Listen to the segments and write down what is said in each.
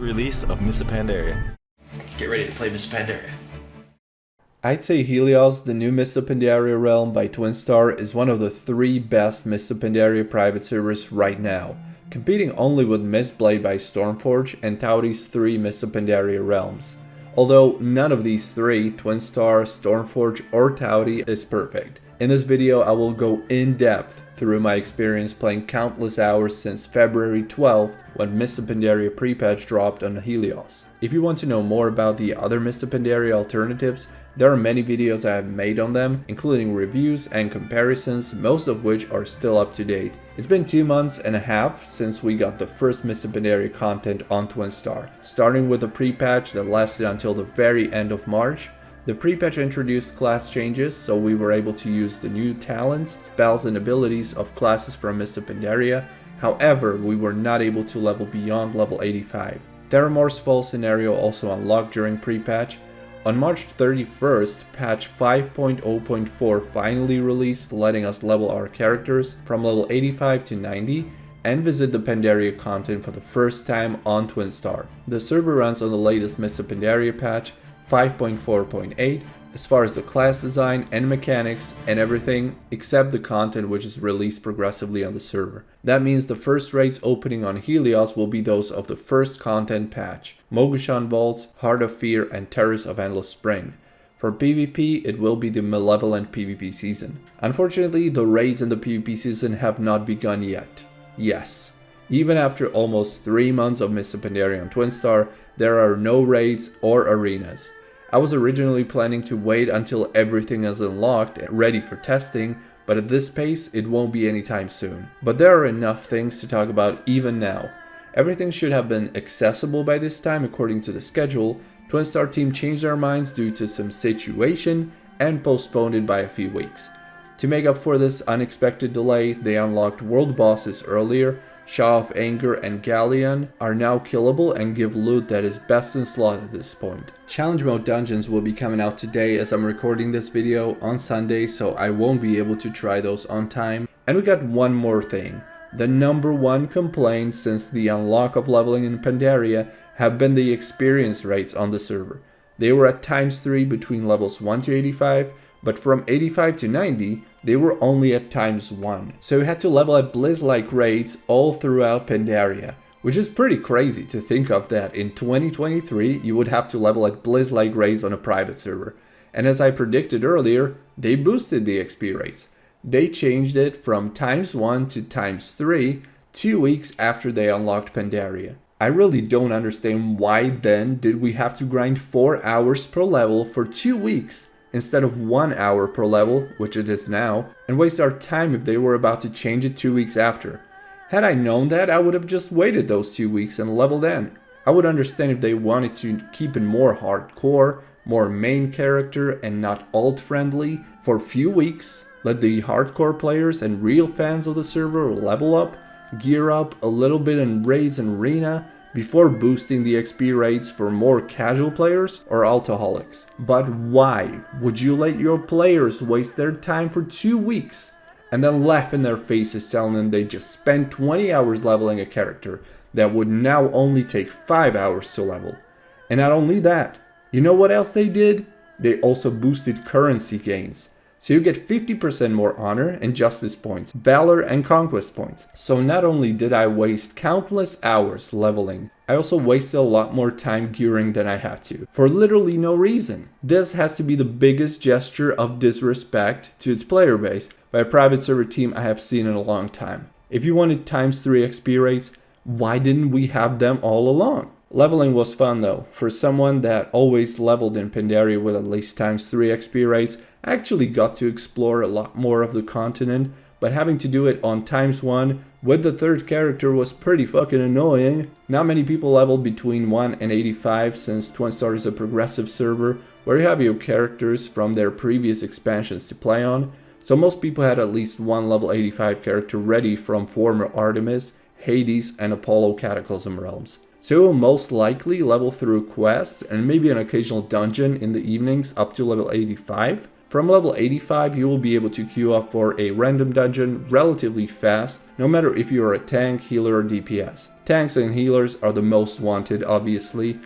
Release of Mists of Pandaria. Get ready to play Mists of Pandaria. I'd say Helios, the new Mists of Pandaria realm by Twinstar, is one of the 3 best Mists of Pandaria private servers right now, competing only with Mistblade by Stormforge and Taudi's 3 Mists of Pandaria realms. Although none of these 3, Twinstar, Stormforge or Taudi, is perfect. In this video I will go in depth through my experience playing countless hours since February 12th when Mists of Pandaria prepatch dropped on Helios. If you want to know more about the other Mists of Pandaria alternatives, there are many videos I have made on them, including reviews and comparisons, most of which are still up to date. It's been 2 months and a half since we got the first Mists of Pandaria content on Twinstar, starting with a pre-patch that lasted until the very end of March. The pre-patch introduced class changes, so we were able to use the new talents, spells and abilities of classes from Mists of Pandaria. However, we were not able to level beyond level 85. Terramorph's Fall scenario also unlocked during pre-patch. On March 31st, patch 5.0.4 finally released, letting us level our characters from level 85 to 90 and visit the Pandaria content for the first time on Twinstar. The server runs on the latest Mists of Pandaria patch 5.4.8 as far as the class design and mechanics and everything except the content which is released progressively on the server. That means the first raids opening on Helios will be those of the first content patch: Mogushan Vaults, Heart of Fear and Terrace of Endless Spring. For PvP, it will be the Malevolent PvP season. Unfortunately, the raids in the PvP season have not begun yet. Yes, even after almost 3 months of Mists of Pandaria on Twinstar, there are no raids or arenas. I was originally planning to wait until everything is unlocked and ready for testing, but at this pace it won't be anytime soon. But there are enough things to talk about even now. Everything should have been accessible by this time according to the schedule. Twinstar team changed their minds due to some situation and postponed it by a few weeks. To make up for this unexpected delay, they unlocked world bosses earlier. Shaw of Anger and Galleon are now killable and give loot that is best in slot at this point. Challenge mode dungeons will be coming out today as I'm recording this video on Sunday, so I won't be able to try those on time. And we got one more thing. The #1 complaint since the unlock of leveling in Pandaria have been the experience rates on the server. They were at ×3 between levels 1 to 85, but from 85 to 90, they were only at ×1. So you had to level at Blizz-like rates all throughout Pandaria, which is pretty crazy to think of that in 2023 you would have to level at Blizz-like rates on a private server. And as I predicted earlier, they boosted the XP rates. They changed it from ×1 to ×3 2 weeks after they unlocked Pandaria. I really don't understand why then did we have to grind 4 hours per level for 2 weeks instead of 1 hour per level, which it is now, and waste our time if they were about to change it 2 weeks after. Had I known that, I would have just waited those 2 weeks and leveled in. I would understand if they wanted to keep it more hardcore, more main character and not alt friendly for a few weeks. Let the hardcore players and real fans of the server level up, gear up a little bit in raids and arena, before boosting the XP rates for more casual players or alcoholics. But why would you let your players waste their time for 2 weeks and then laugh in their faces telling them they just spent 20 hours leveling a character that would now only take 5 hours to level? And not only that, you know what else they did? They also boosted currency gains. So you get 50% more honor and justice points, valor and conquest points. So not only did I waste countless hours leveling, I also wasted a lot more time gearing than I had to, for literally no reason. This has to be the biggest gesture of disrespect to its player base by a private server team I have seen in a long time. If you wanted ×3 XP rates, why didn't we have them all along? Leveling was fun though. For someone that always leveled in Pandaria with at least ×3 XP rates, I actually got to explore a lot more of the continent, but having to do it on ×1 with the third character was pretty fucking annoying. Not many people leveled between 1 and 85 since Twinstar is a progressive server where you have your characters from their previous expansions to play on, so most people had at least one level 85 character ready from former Artemis, Hades and Apollo Cataclysm realms. So you will most likely level through quests and maybe an occasional dungeon in the evenings up to level 85. From level 85 you will be able to queue up for a random dungeon relatively fast, no matter if you are a tank, healer or DPS. Tanks and healers are the most wanted obviously.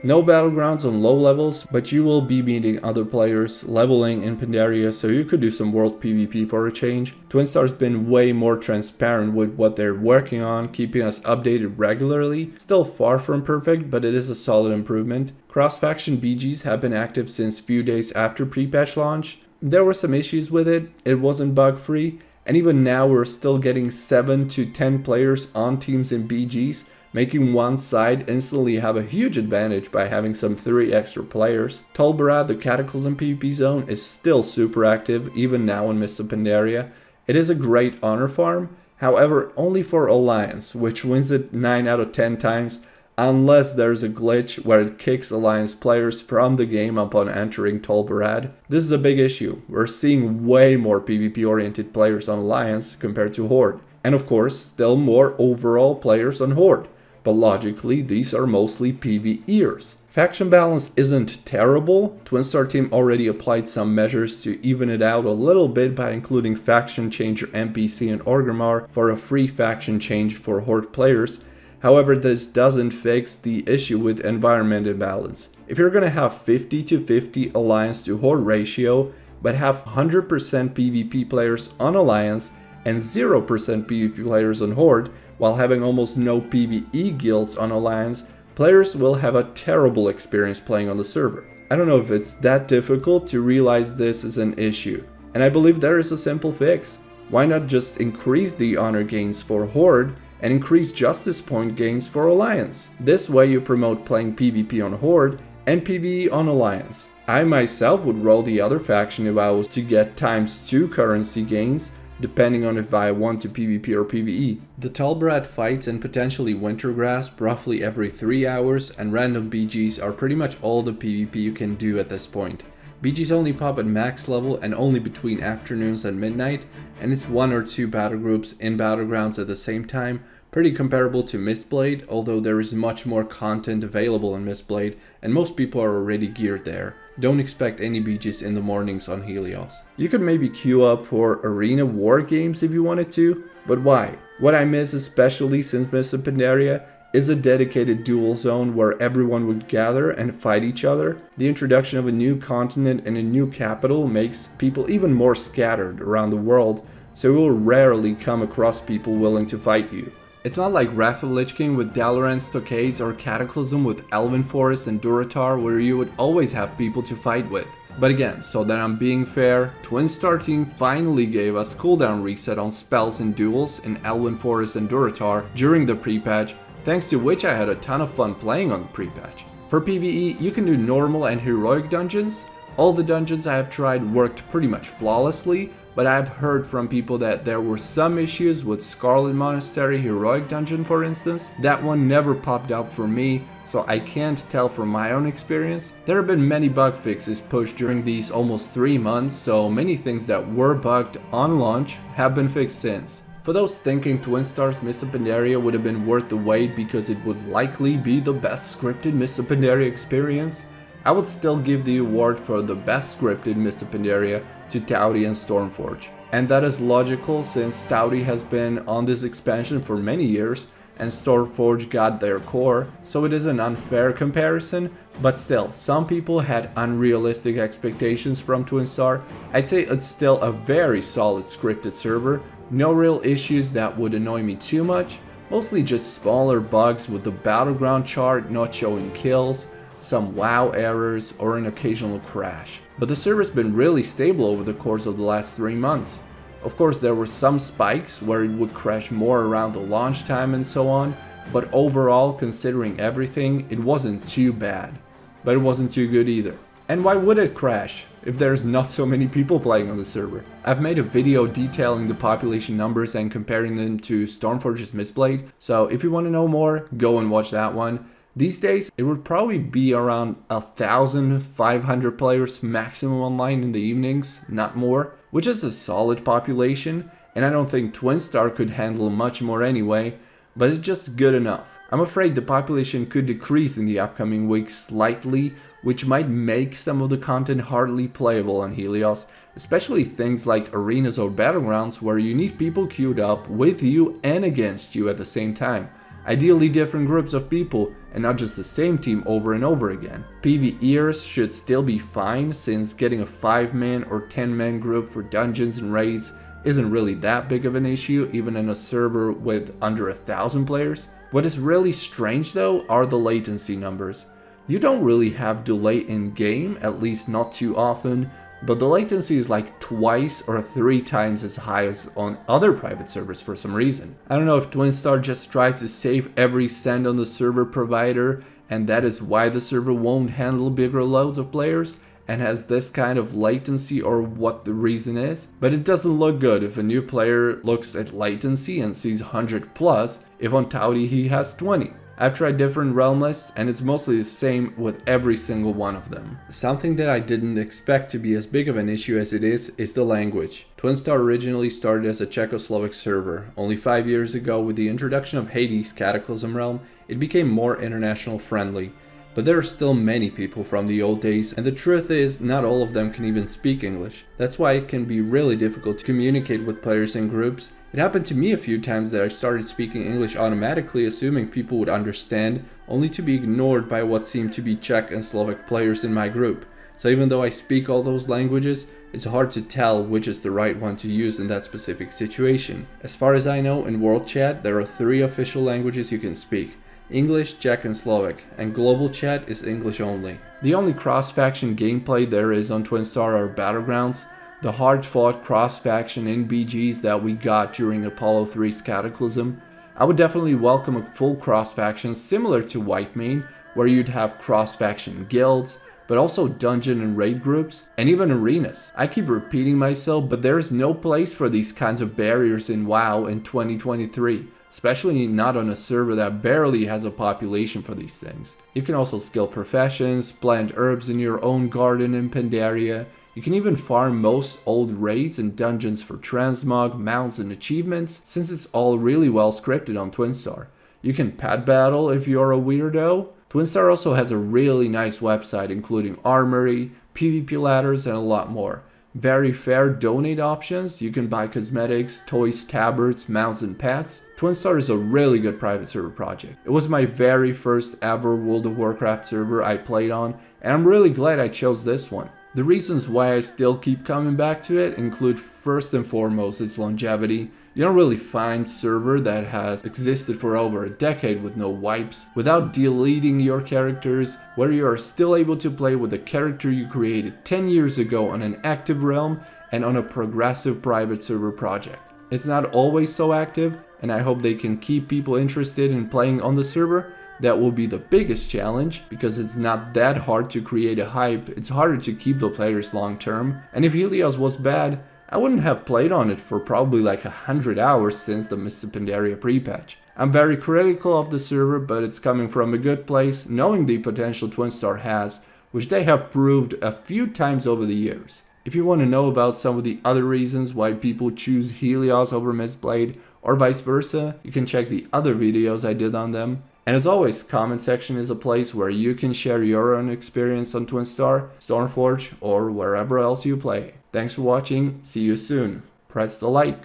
No battlegrounds on low levels, but you will be meeting other players leveling in Pandaria, so you could do some world PvP for a change. Twinstar's been way more transparent with what they're working on, keeping us updated regularly. Still far from perfect, but it is a solid improvement. Crossfaction BGs have been active since few days after pre-patch launch. There were some issues with it, it wasn't bug free, and even now we're still getting 7 to 10 players on teams in BGs, making one side instantly have a huge advantage by having some 3 extra players. Tolbarad, the Cataclysm PvP zone, is still super active, even now in Mists of Pandaria. It is a great honor farm, however only for Alliance, which wins it 9 out of 10 times, unless there's a glitch where it kicks Alliance players from the game upon entering Tolbarad. This is a big issue. We're seeing way more PvP oriented players on Alliance compared to Horde. And of course, still more overall players on Horde. But logically, these are mostly PvEers. Faction balance isn't terrible. Twinstar team already applied some measures to even it out a little bit by including faction changer NPC and Orgrimmar for a free faction change for Horde players. However, this doesn't fix the issue with environment imbalance. If you're gonna have 50 to 50 Alliance to Horde ratio, but have 100% PvP players on Alliance and 0% PvP players on Horde, while having almost no PvE guilds on Alliance, players will have a terrible experience playing on the server. I don't know if it's that difficult to realize this is an issue, and I believe there is a simple fix. Why not just increase the honor gains for Horde and increase justice point gains for Alliance? This way you promote playing PvP on Horde and PvE on Alliance. I myself would roll the other faction if I was to get ×2 currency gains, depending on if I want to PvP or PvE. The Tolbarad fights and potentially Wintergrasp roughly every 3 hours, and random BGs are pretty much all the PvP you can do at this point. BGs only pop at max level and only between afternoons and midnight, and it's 1 or 2 battle groups in battlegrounds at the same time, pretty comparable to Mistblade, although there is much more content available in Mistblade and most people are already geared there. Don't expect any BGs in the mornings on Helios. You could maybe queue up for arena war games if you wanted to, but why? What I miss, especially since Mists of Pandaria, is a dedicated duel zone where everyone would gather and fight each other. The introduction of a new continent and a new capital makes people even more scattered around the world, so you will rarely come across people willing to fight you. It's not like Wrath of Lich King with Dalaran Stockades or Cataclysm with Elven Forest and Durotar, where you would always have people to fight with. But again, so that I'm being fair, Twinstar team finally gave us cooldown reset on spells and duels in Elven Forest and Durotar during the pre-patch, thanks to which I had a ton of fun playing on the pre-patch. For PvE, you can do normal and heroic dungeons. All the dungeons I have tried worked pretty much flawlessly, but I've heard from people that there were some issues with Scarlet Monastery Heroic Dungeon for instance. That one never popped up for me, so I can't tell from my own experience. There have been many bug fixes pushed during these almost 3 months, so many things that were bugged on launch have been fixed since. For those thinking Twinstar's Mists of Pandaria would have been worth the wait because it would likely be the best scripted Mists of Pandaria experience, I would still give the award for the best scripted Mists of Pandaria to Towdy and Stormforge. And that is logical since Towdy has been on this expansion for many years and Stormforge got their core, so it is an unfair comparison, but still, some people had unrealistic expectations from Twinstar. I'd say it's still a very solid scripted server, no real issues that would annoy me too much, mostly just smaller bugs with the battleground chart not showing kills, some WoW errors, or an occasional crash. But the server's been really stable over the course of the last 3 months. Of course there were some spikes where it would crash more around the launch time and so on, but overall, considering everything, it wasn't too bad. But it wasn't too good either. And why would it crash if there's not so many people playing on the server? I've made a video detailing the population numbers and comparing them to Stormforge's Mistblade, so if you want to know more, go and watch that one. These days, it would probably be around 1,500 players maximum online in the evenings, not more, which is a solid population, and I don't think Twinstar could handle much more anyway, but it's just good enough. I'm afraid the population could decrease in the upcoming weeks slightly which might make some of the content hardly playable on Helios, especially things like arenas or battlegrounds where you need people queued up with you and against you at the same time. Ideally different groups of people and not just the same team over and over again. PvEers should still be fine since getting a 5-man or 10-man group for dungeons and raids isn't really that big of an issue even in a server with under 1,000 players. What is really strange though are the latency numbers. You don't really have delay in game, at least not too often, but the latency is like twice or 3 times as high as on other private servers for some reason. I don't know if Twinstar just tries to save every cent on the server provider and that is why the server won't handle bigger loads of players and has this kind of latency or what the reason is. But it doesn't look good if a new player looks at latency and sees 100 plus if on Tauti he has 20. I've tried different realm lists and it's mostly the same with every single one of them. Something that I didn't expect to be as big of an issue as it is the language. Twinstar originally started as a Czechoslovak server. Only 5 years ago, with the introduction of Hades Cataclysm realm, it became more international friendly. But there are still many people from the old days, and the truth is not all of them can even speak English. That's why it can be really difficult to communicate with players in groups. It happened to me a few times that I started speaking English automatically, assuming people would understand, only to be ignored by what seemed to be Czech and Slovak players in my group. So even though I speak all those languages, it's hard to tell which is the right one to use in that specific situation. As far as I know, in World Chat there are 3 official languages you can speak: English, Czech and Slovak, and global chat is English only. The only cross-faction gameplay there is on Twinstar are battlegrounds. The hard-fought cross-faction in BGs that we got during Apollo 3's Cataclysm. I would definitely welcome a full cross-faction similar to Whitemane, where you'd have cross-faction guilds, but also dungeon and raid groups, and even arenas. I keep repeating myself, but there is no place for these kinds of barriers in WoW in 2023. Especially not on a server that barely has a population for these things. You can also skill professions, plant herbs in your own garden in Pandaria. You can even farm most old raids and dungeons for transmog, mounts and achievements, since it's all really well scripted on Twinstar. You can pet battle if you're a weirdo. Twinstar also has a really nice website including Armory, PvP ladders and a lot more. Very fair donate options. You can buy cosmetics, toys, tabards, mounts and pets. Twinstar is a really good private server project. It was my very first ever World of Warcraft server I played on, and I'm really glad I chose this one. The reasons why I still keep coming back to it include first and foremost its longevity. You don't really find server that has existed for over a decade with no wipes, without deleting your characters, where you are still able to play with the character you created 10 years ago on an active realm and on a progressive private server project. It's not always so active, and I hope they can keep people interested in playing on the server. That will be the biggest challenge, because it's not that hard to create a hype, it's harder to keep the players long term. And if Helios was bad, I wouldn't have played on it for probably like 100 hours since the Mists of Pandaria pre-patch. I'm very critical of the server, but it's coming from a good place, knowing the potential Twinstar has, which they have proved a few times over the years. If you want to know about some of the other reasons why people choose Helios over Mistblade, or vice versa, you can check the other videos I did on them. And as always, comment section is a place where you can share your own experience on Twinstar, Stormforge, or wherever else you play. Thanks for watching, see you soon. Press the like.